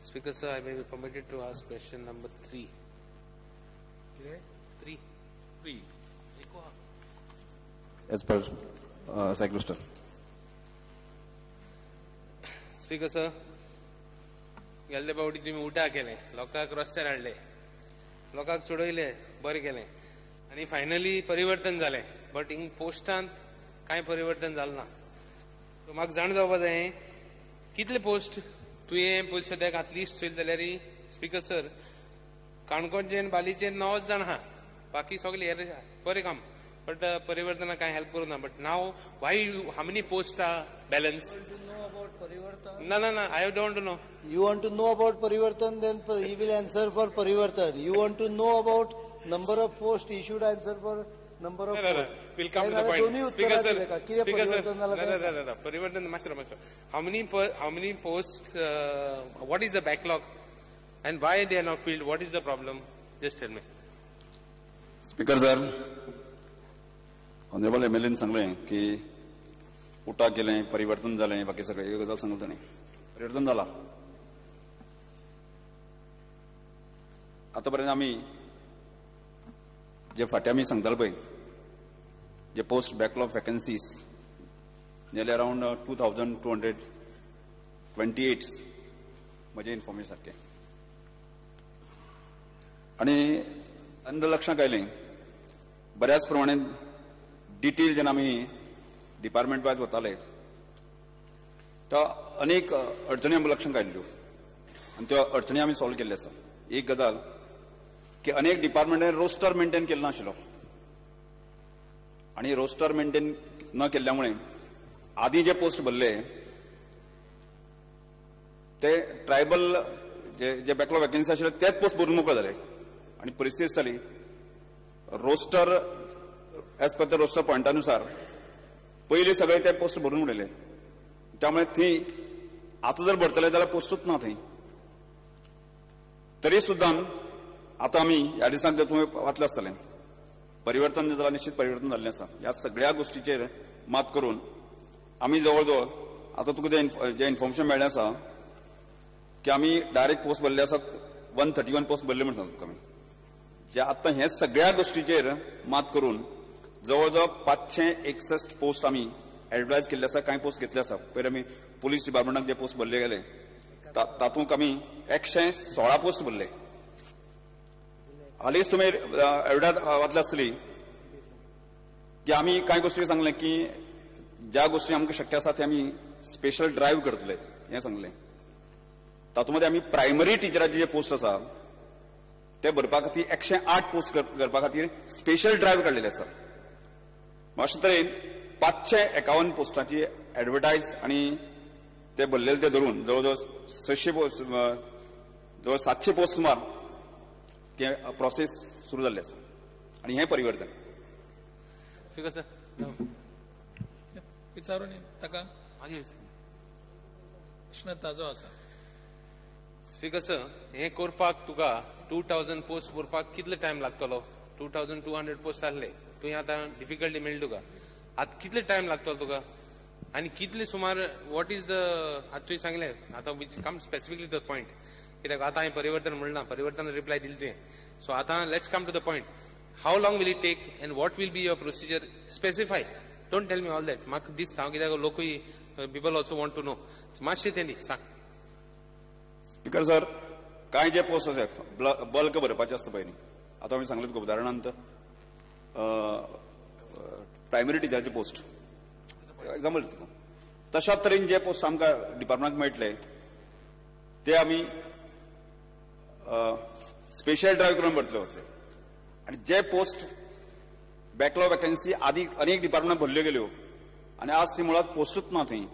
Speaker, sir, I may be permitted to ask question number 3. Three. As per Secretary. Speaker, sir, गेल्ले पावटी तुम्ही उठा केले, लोकांक रस्त्यार हाडले, लोकांक सोडयले, बरें केलें, आनी फायनली परिवर्तन जालें. बट इन पोस्टांत कांय परिवर्तन जालें ना. सो म्हाका जाण जावपा जाय कितले पोस्ट तुवें पयलीं सद्याक आतां लिस्ट चोयली जाल्यार स्पीकर सर काणकोणचे आनी बालीचे 9 जाण आहा, बाकी सगळे बरें काम, बट परिवर्तनाक कांय हेल्प करूं ना. But now why how many post are balance? No, I don't know. You want to know about Parivartan, then he will answer for Parivartan. You want to know about number of posts, he should answer for number of posts. We'll come to the point. Speaker sir, Parivartan, master. How many posts, what is the backlog and why they are not filled? What is the problem? Just tell me. Speaker sir, Honorable MLA सांगले की उठा केलें, परिवर्तन जालें, बाकी सगळें एक गजाल सांगलें ताणें. परिवर्तन जाला. आतां पर्यंत आमी जे फाटीं आमी सांगताले पळय जे post backlog vacancies nearly around 2228 म्हजें इन्फॉर्मेशन सारकें. आनी तेन्ना लक्षांत आयलें बऱ्याच प्रमाणे डिटेल जेन्ना आमी डिपार्टमेंट वायज वताले तो अनेक अडचणी आमकां लक्षांत आयल्ल्यो आनी त्यो अडचणी आमी सॉल्व केल्ल्यो आसा. एक गजाल की अनेक डिपार्टमेंटान रोस्टर मेंटेन केल्लो नाशिल्लो आनी रोस्टर मेंटेन न केल्ल्या मुळे आदीं जे पोस्ट भरले ते ट्रायबल जे बॅकलॉग वॅकन्सी आशिल्ले तेच पोस्ट भरून मोकळे जाले आनी परिस्थिती जाली roster as per the roster पॉयंटानुसार पयलीं सगळे ते पोस्ट भरून उडयले. त्यामुळे थंय आतां जर भरतले जाल्यार पोस्टूच ना थंय. तरी सुद्दां आतां आमी ह्या दिसांत जर तुवें वाचलें आसतलें परिवर्तन जाल्यार निश्चित परिवर्तन जाल्लें आसा. ह्या सगळ्या गोश्टीचेर मात करून आमी जवळ जवळ आतां तुका जें इन्फॉर्मेशन मेळ्ळें आसा की आमी डायरेक्ट पोस्ट भरले आसात 131 पोस्ट भरले म्हणटा तुका आमी. जे आतां हे सगळ्या गोश्टीचेर मात करून जवळ जवळ 561 पोस्ट आमी एडवर्टायज केल्ले आसा. कांय पोस्ट घेतले आसा. पयर आमी पुलीस डिपार्टमेंटाक जे पोस्ट भरले गेले तातूंत आमी 116 पोस्ट भरले. हालींच तुमी एडवर्टायज वाचली आसतली की आमी कांय गोश्टी सांगले की ज्या गोश्टी आमकां शक्य आसा ते आमी स्पेशल ड्रायव्ह करतले हें सांगलें. तातूंत मध्ये आमी प्रायमरी टिचराचे जे पोस्ट आसा ते भरपा खातीर 108 पोस्ट करपा खातीर स्पेशल ड्रायव्ह काडलेले आसा. अशे तरेन 551 पोस्टाची एडवर्टायज आनी ते भरलेले ते धरून जवळ जवळ 600 पोस्ट जवळ 700 पोस्ट सुमार प्रोसेस सुरू जाल्ली आसा आनी हें परिवर्तन. विचारून ताका प्रश्न ताजो आसा. स्पीकर सर, हें करपाक तुका 2000 पोस्ट भरपाक कितलो टायम लागतलो? 2200 पोस्ट आसले तुवें आतां डिफिकल्टी मेळ्ळी तुका. आतां कितले टायम लागतलो तुका आनी कितले सुमार वॉट इज द आतां तुवें सांगलें आतां which come specifically the point कित्याक आतां हांवें परिवर्तन म्हणलां परिवर्तन रिप्लाय दिलें तुवें. सो आतां let's come to the point. How long will it take and what will be your procedure? Specify. Don't tell me all that. म्हाका दिसता हांव कित्याक लोकूय people also want to know. मातशें तें दी सांग. स्पीकर सर, कांय जे पोस्ट आसात बल्क भरपाचे आसता पळय न्ही. आतां आमी सांगलें तुका उदाहरणांत प्रायमरी टिचराचे पोस्ट एक्झाम्पल दिता. तशाच तरेन जे पोस्ट आमकां डिपार्टमेंटाक मेळटले ते आमी स्पेशल ड्रायव्ह करून भरतले वतले. आनी जे पोस्ट बॅकलॉग वॅकन्सी आदीं अनेक डिपार्टमेंटाक भरल्यो गेल्यो आनी आज ती मुळात पोस्टूच ना थंय.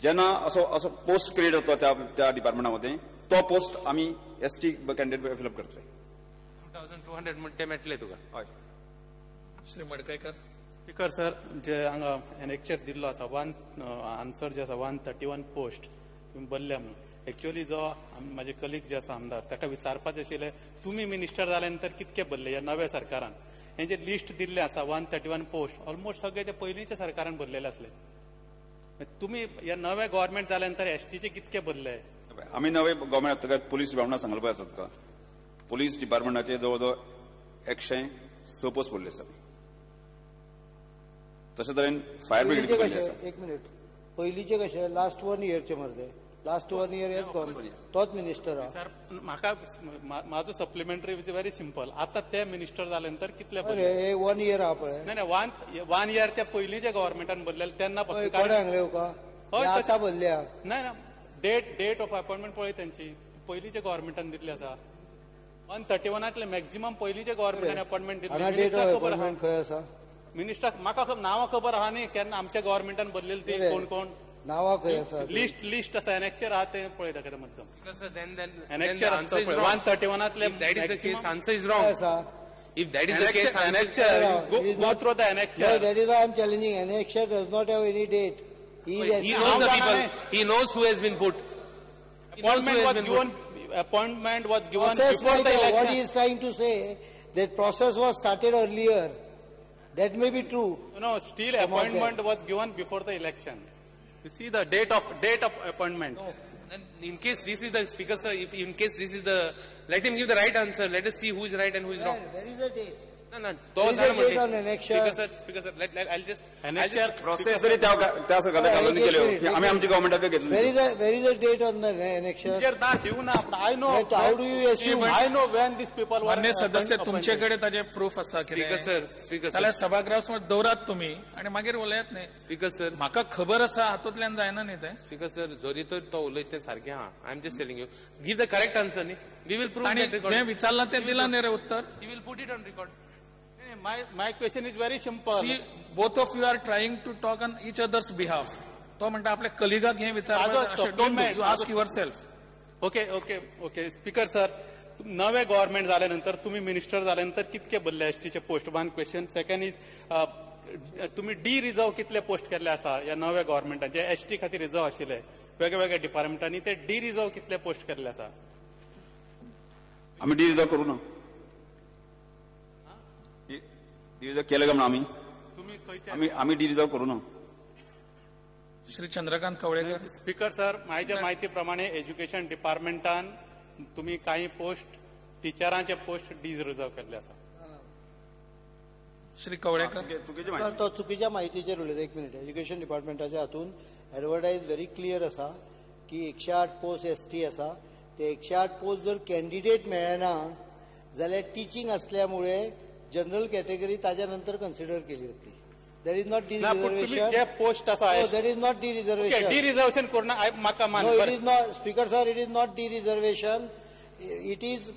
जेन्ना असो पोस्ट क्रिएट जातो त्या डिपार्टमेंटामध्ये तो पोस्ट आमी ST कॅन्डिडेट फिलअप करतले. 2200 म्हणटा ते मेळटले तुका? हय. श्री मडकयकर. स्पीकर सर, जे हांगा एनेक्चर दिल्लो आसा आन्सर जे आसा 131 पोस्ट तुमी बरल्या म्हणून. एक्चुअली जो म्हाजे कलीग जे आसा आमदार ताका विचारपाचें आशिल्लें तुमी मिनिस्टर जाल्या नंतर कितके भरले ह्या नव्या सरकारान. हें जे लिस्ट दिल्लें आसा 131 पोस्ट ऑलमोस्ट सगळे ते पयलींच्या सरकारान भरलेले आसले. तुमी ह्या नव्या गव्हर्मेंट जाल्या नंतर STचे कितके भरले? आम्ही नवे गव्हर्मेंट तुका पुलीस डिपार्टमेंटात सांगला पळय तुका पुलीस डिपार्टमेंटाचे जवळजवळ 106 पोस्ट पडले आसा तशें तरेन फायर ब्रिगेड पयलींचे पडले आसा कशे एक मिनिट पयलींचे कशे लास्ट 1 इयरचे मरे लास्ट 1 इयर हेच गव्हर्मेंट तोच मिनिस्टर हा सर म्हाका माझो सप्लिमेंटरी व्हेरी सिंपल आता ते मिनिस्टर जाले नंतर कितले अरे हे 1 इयर हा पळय नाही 1 इयर त्या पयलींच्या गव्हर्मेंटान बदलेले तेन्ना कोणे पासून सांगले तुका हय, आता बदल्या नाही ना डेट ऑफ अपॉइंटमेंट पळय त्यांची पयलींच्या गव्हर्मेंटान दिल्ली आसा 131तले मॅक्झिमम पयलींच्या गव्हर्मेंटान अपॉइंटमेंट हांगा डेट ऑफ अपॉइंटमेंट खंय आसा मिनिस्टर म्हाका नांवां खबर आहा न्ही केन्ना आमच्या गव्हर्मेंटान बदलेली ती कोण कोण नांवां खंय आसा लिस्ट आसा एनेक्चर आहा ते पळयता कितें मुद्दम Because then annexure the answer is wrong. 131तले If that is the case, answer is खंय wrong. आसा If that is the case, answer is annexure go through the No, annexure. that is why I am challenging. Annexure does not have any date. He He is knows the Now, people. Gana- He knows who has been put. He knows who has been put. Appointment was given process before like the what he election. is trying to say, that process was started earlier. That may be true. No, still Some of appointment was given before the election. You see the date of appointment. And in case this is the speaker, sir, if in case this is the, let him give the right answer. Let us see who is right and who is wrong. Where is the date? No. There is a date on annexure. Speaker, sir. I'll just. Annexure process जरी त्या सगळ्या घालून गेले की आम्ही आमची गव्हर्मेंटाकडे Where घेतली is the date on the annexure? Clear that you know. I know. But how do you assume? I know when these people were. मान्य सदस्य appointed. तुमच्याकडे ताजे प्रूफ आसा Speaker, sir. Speaker, त्याला sir. सभागृहासमोर दवरात तुम्ही आणि मागीर उलयात न्ही Speaker, sir. म्हाका खबर आसा हातूंतल्यान जायना न्ही ते Speaker, sir. जोरी तो उलयत ते सारखे हा. I'm just telling you. Give the correct answer. न्ही. We will prove आणि that record. जे विचारलं ते दिला नाही रे उत्तर He will put it on record. My question is very simple. See both of you are trying to talk on each others behalf तो म्हणटा आपल्या कलिगाक हे माझो विचार supplement- you ask your self okay speaker sir नवे government झाल्यानंतर तुम्ही मिनिस्टर झाल्यानंतर कितके बदले एसटीचे पोस्ट 1 क्वेश्चन सेकंड इज तुम्ही डी रिझर्व कितले पोस्ट केल्ले आसा या नव्या गव्हर्नमेंटान जे एसटी खातीर रिझर्व आशिल्ले वेगवेगळ्या डिपार्टमेंटांनी ते डी रिझर्व कितले पोस्ट केल्ले आसा आम्ही डिरिझर्व करू ना डिरिझर्व केलं का म्हणून आम्ही तुम्ही खंयचे आम्ही डिरिझर्व करू ना श्री चंद्रकांत कवळेकर स्पीकर सर माझ्या माहितीप्रमाणे एज्युकेशन डिपार्टमेंटान तुम्ही काही पोस्ट टिचरांचे पोस्ट डी रिझर्व केल्ले आसा श्री कवळेकर चुकीची तर माहिती तो चुकीच्या माहितीचेर उलयता एक मिनिट एज्युकेशन डिपार्टमेंटाच्या हातून एडवर्टायज व्हेरी क्लियर आसा की 108 पोस्ट एसटी आसा ते 108 पोस्ट जर कॅन्डिडेट मेळना जाल्यार टीचिंग असल्यामुळे जनरल कॅटेगरी ताज्या नंतर कन्सिडर केली होती दॅट इज नॉट डी ना, पण तुम्ही रिझर्वेशन जे पोस्ट आसा that is not D reservation D reservation करून म्हाका मान No, it is not, Speaker sir, it is not de-reservation. It is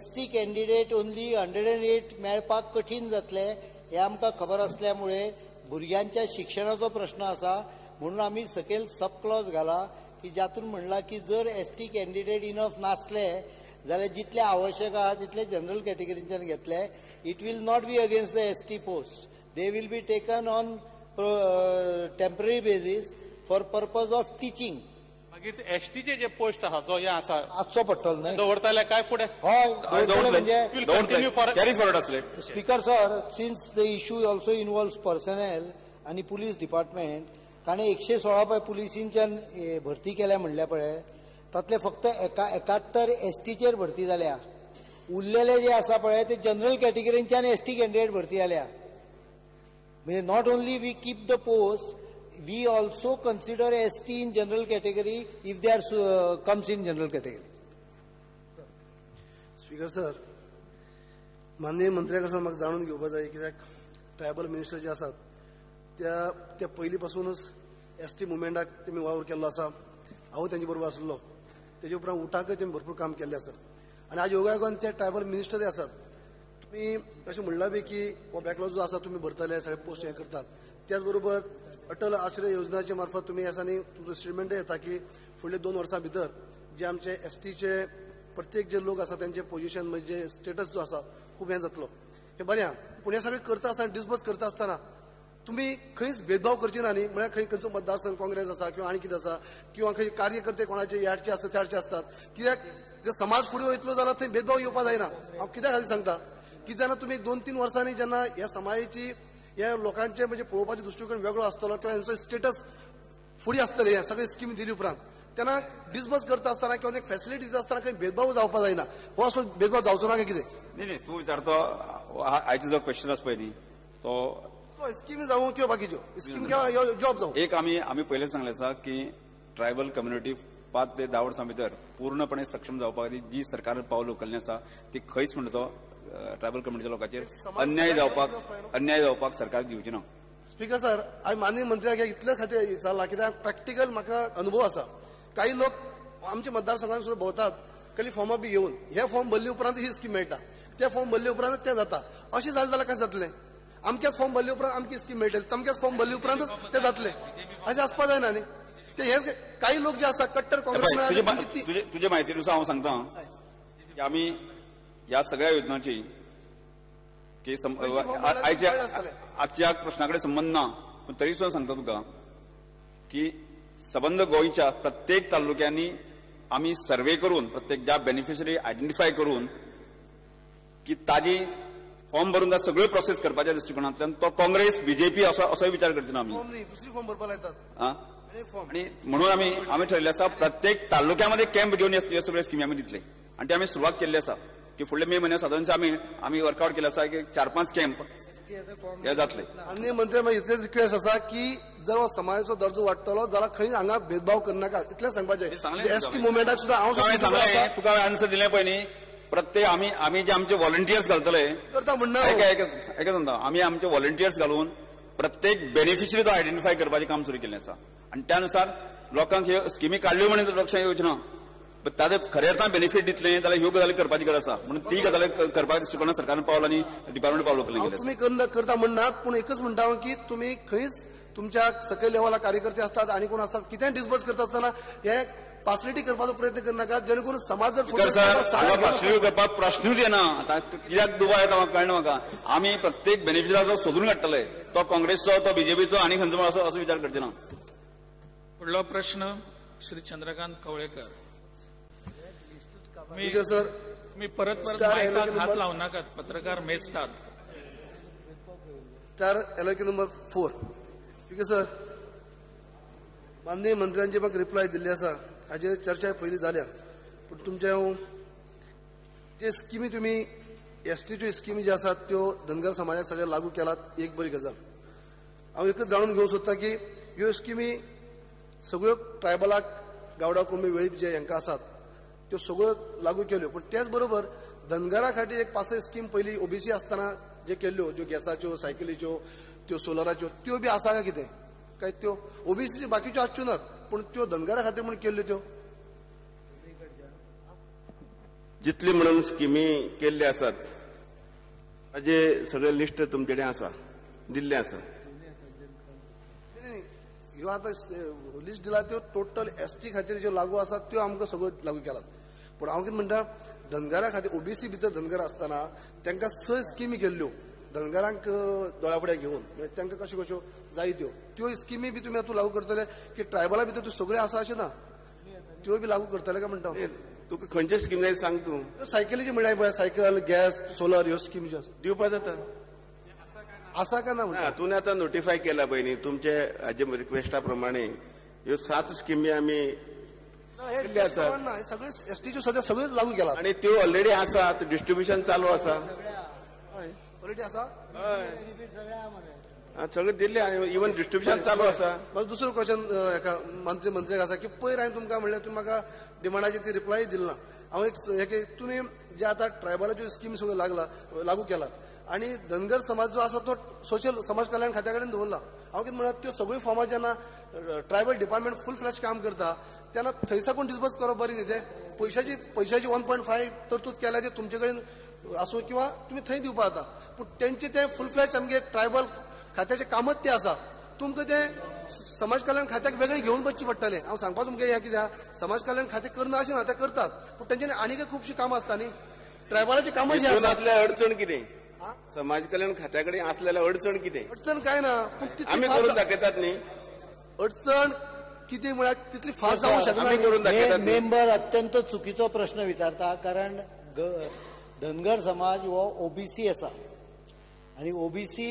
ST candidate only 108 मेळपाक कठीण जातले हे आमकां खबर असल्यामुळे भुरग्यांच्या शिक्षणाचो प्रश्न आसा म्हणून आमी सकयल सब क्लॉज घाला की जातून म्हणला की जर ST कॅन्डिडेट इनफ नासले जाल्यार जितले आवश्यक आहा तितले जनरल कॅटेगरीच्यान घेतले it will not be against the ST post they will be taken on temporary basis for purpose of teaching मागीर एसटीचे जे पोस्ट आहा जो हे आसा आजचो पडटलो न्हय दवरताले काय फुडें हय दवरतले म्हणजे will continue for- carry forward असले speaker sir since the issue also involves personal आणि पुलीस डिपार्टमेंट ताणें 116 पळय पुलिसींच्यान भरती केल्या म्हणल्या पळय तातले फक्त 71 एसटीचेर भरती जाल्या उरलेले जे आसा पळय ते जनरल कॅटेगरींच्यान एसटी कॅन्डिडेट भरती जाल्या म्हणजे not only we keep the post we also consider ST in general category if they are comes in general category. Speaker sir माननीय मंत्र्या कडसून म्हाका जाणून घेवपाक जाय कित्याक ट्रायबल मिनिस्टर जे आसात त्या पयलीं पासूनच ST मुवमेंटाक तेमी वावर केल्लो आसा हांव तेंचे बरोबर आसलो तेजे उपरांत उठाकय तेमी भरपूर काम केल्लें आसा आनी आज योगायोगान ते ट्रायबल मिनिस्टरय आसात तुमी अशें म्हणला बी की हो बॅकलॉग जो आसा तुमी भरतले सगळे पोस्ट हे करतात त्याच बरोबर अटल आश्रय योजनेच्या मार्फत तुम्ही यासानी तुमचो स्टेटमेंट येता की फुडले 2 वर्सां भितर जे आमचे एसटीचे प्रत्येक जे लोक आसा त्यांचे पोझिशन म्हणजे स्टेटस जो आसा खूब हें जातलो हे बरें आहा पूण हे सगळें करता आसतना डिस्बर्स करता आसतना तुम्ही खंयच भेदभाव करचे ना न्ही म्हळ्यार खंय खंयचो मतदारसंघ काँग्रेस आसा किंवा आनी कितें आसा किंवा खंय कार्यकर्ते कोणाचे याडचे आसतात त्याडचे असतात कित्याक जर समाज फुडें वयतलो जाल्यार थंय भेदभाव येवपा जायना हांव कित्याक खातीर सांगता की जेन्ना तुमी 2-3 वर्सांनी जेन्ना ह्या समाजाची ह्या लोकांचे म्हणजे पळोवपाचो दृष्टिकोन वेगळो आसतलो किंवा हेंचो स्टेटस फुडें आसतले ह्या सगळे स्कीम दिली उपरांत त्यांना डिस्बर्स करता असताना किंवा एक फॅसिलिटी दिता असताना काही भेदभाव जावपा जायना हो असो भेदभाव जावचो ना काय कितें नाही तू विचारतो आयचो जो क्वेश्चन आसा पळय न्ही तो स्कीम जावं किंवा बाकीच्यो स्कीम किंवा जॉब जावं एक आमी पयलें सांगलें आसा की ट्रायबल कम्युनिटी 5 ते 10 वर्सां भितर पूर्णपणे सक्षम जावपा खातीर जी सरकारान पावल उखल्लें आसा ती खंयच म्हणटा तो ट्रायबल कम्युनिटीच्या लोकांचेर अन्याय जावपाक सरकार दिवची ना. स्पीकर सर हांवें माननीय मंत्र्याक इतले खातीर विचारला कित्याक प्रॅक्टिकल म्हाका अनुभव आसा. काही लोक आमच्या मतदारसंघात सुद्धा भोंवतात काही फॉर्मां बी घेवन हे फॉर्म भरले उपरांत ही स्कीम मेळटा ते फॉर्म भरले उपरांत ते जाता अशें जालें जाल्यार कशें जातलें. अमकेच फॉर्म भरले उपरांत अमकी स्कीम मेळटली तमकेच फॉर्म भरले उपरांतच ते जातले अशें आसपा जायना न्ही. ते हे काही लोक जे आसतात कट्टर काँग्रेस तुझे म्हायतीनुसार हांव सांगता की आमी ह्या सगळ्या योजनांची की आजच्या प्रश्नाकडे संबंध ना पण तरी सुद्धा सांगता तुका की सबंद गोंयच्या प्रत्येक तालुक्यांनी आमी सर्वे करून प्रत्येक ज्या बेनिफिशरी आयडेंटिफाय करून की ताजी फॉर्म भरून सगळ्यो प्रोसेस करपाच्या दृश्टिकोनांतल्यान तो काँग्रेस बीजेपी असोय विचार करचो आमी दुसरी फॉर्म भरपाक लायतात आणि म्हणून आम्ही ठरले आसा प्रत्येक तालुक्यामध्ये कॅम्प घेऊन हे सगळे स्कीमी आम्ही दितले आणि ते आम्ही सुरुवात केल्ली आसा की फुडले मे म्हयन्यात साधारण आम्ही वर्कआउट केले आसा की 4-5 कॅम्प हे जातले. माननीय मंत्री म्हाका इतलेच रिक्वेस्ट आसा की जर समाजाचो दर्जो वाडटलो जाल्यार खंय हांगा भेदभाव करनाका इतलें सांगपाचें. एसटी मुवमेंटाक सुद्धा हांव तुका आन्सर दिलें पळय न्ही प्रत्येक आम्ही जे आमचे व्हॉलंटियर्स घालतले करता म्हणना ऐका सांगता आम्ही आमचे व्हॉलंटियर्स घालून प्रत्येक बेनिफिशरी तो आयडेंटिफाय करपाचें काम सुरू केल्लें आसा आणि त्यानुसार लोकांक ह्यो स्किमी काडल्यो म्हणून लक्षात येवचना ताजे खऱ्या अर्थान बेनिफीट दितले जाल्यार ह्यो गजाली करपाची गरज आसा म्हणून ती गजाली करपाक दृश्टिकोनात सरकारान पावला आनी डिपार्टमेंट पावल उखलले गेले. तुम्ही करता म्हणनात पूण एकच म्हणटा की तुम्ही खंयच तुमच्या सकयल लेवला कार्यकर्ते असतात आणि कोण असतात कितेंय डिस्बर्स करता आसतना हे पासिलिटी करपाचो प्रयत्न करनाकात जेणे करून समाज जर पासिलिटी करपाक प्रश्नूच येना. आतां कित्याक दुबाव येता कळना म्हाका. आमी प्रत्येक बेनिफिशराचो सोदून काडटले तो काँग्रेसचो तो बीजेपीचो आनी खंयचो असो विचार करचे ना. पुढलो प्रश्न श्री चंद्रकांत कवळेकर. मी परत मायकाक हात लावू नाकात पत्रकार मेचतात. एलओके नंबर 4 ठीक आहे सर. माननीय मंत्र्यांची म्हाका रिप्लाय दिल्ली आसा हाजेर चर्चा पयली जाल्या पूण तुमच्या जे स्किमी तुमी एसटीच्यो स्किमी ज्यो आसात त्यो धनगर समाजाक सगळ्या लागू केलात एक बरी गजाल. हांव एकच जाणून घेवंक सोदता की ह्यो स्किमी सगळ्यो ट्रायबलाक गावडा कुणबी वेळीप जे हांकां आसात त्यो सगळ्यो लागू केल्यो पूण त्याच बरोबर धनगरा खातीर एक 5 स्कीम पयली ओबीसी आसतना जे केल्ल्यो ज्यो गॅसाच्यो सायकलीच्यो त्यो सोलराच्यो त्यो बी आसा काय कितें काय त्यो ओबीसीच्यो बाकीच्यो आसच्यो नात पूण त्यो धनगरा खातीर म्हूण केल्ल्यो त्यो जितली म्हणून स्किमी केल्ल्यो आसात ताजे सगळे लिस्ट तुमचे कडेन आसा दिल्ले आसा. ह्यो आतां लिस्ट दिला त्यो टोटल एसटी खातीर ज्यो लागू आसात त्यो आमकां सगळ्यो लागू केलात. पूण हांव कितें म्हणटा धनगरा खातीर ओबीसी भितर धनगर आसतना तांकां 6 स्किमी केल्ल्यो धनगरांक दोळ्या फुड्यान घेवन तांकां कश्यो कश्यो जाय त्यो स्किमी बी तुमी आतां लागू करतले की ट्रायबला भितर त्यो सगळ्यो आसा अशें ना त्यो बी लागू करतले काय म्हणटा. तुका खंयचे स्कीम जाय सांग तूं. सायकलीची म्हळ्यार पळय सायकल गॅस सोलर ह्यो स्किमी ज्यो दिवपा जाता आसा काय ना हातून आतां नोटिफाय केला पळय न्ही तुमचे हाजे रिक्वेस्टा प्रमाणे ह्यो 7 स्किमी आमी सगळे एसटीच्यो सध्या सगळ्यो लागू केला आणि त्यो ऑलरेडी आसात डिस्ट्रीब्युशन चालू आसा ऑलरेडी आसा सगळे दिल्ले इवन डिस्ट्रीब्युशन चालू आसा. बस दुसरो क्वेश्चन एका मंत्र्याक आसा की पयर हांवें तुमकां म्हणलें तुमी म्हाका डिमांडाची ती रिप्लाय दिली ना. हांव एक तुमी जे आतां ट्रायबलाच्यो स्कीम सगळ्यो लागू केलात आणि धनगर समाज जो आसा तो सोशल समाज कल्याण खात्या कडेन दवरला. हांव कितें म्हणत त्यो सगळ्यो फॉर्मां जेन्ना ट्रायबल डिपार्टमेंट फूल फ्लॅश काम करता तेन्ना थंयसा कोण डिस्बर्स करप बरी न्ही. ते पयशाची 1.5 तरतूद केल्या ते तुमचे कडेन आसूं किंवा तुमी थंय दिवपा जाता पूण तेंचे ते फूल फ्लॅश आमगे ट्रायबल खात्याचे कामच ते आसा. तुमकां ते समाज कल्याण खात्याक वेगळे घेवन बसचें पडटलें. हांव सांगपा तुमकां हें कित्याक समाज कल्याण खातें करना अशें ना ते करतात पूण तेंच्यांनी आनीक खुबशीं कामां आसता न्ही. ट्रायबलाची कामां जी आसा अडचण कितें समाज कल्याण खात्या कडेन आसलेल्या अडचण कितें. अडचण काय ना आमी करून दाखयतात न्ही. अडचण कितें म्हळ्यार तितली फास्ट जावंक शकना. मेंबर अत्यंत चुकीचो प्रश्न विचारता कारण धनगर समाज हो ओबीसी आसा आणि ओबीसी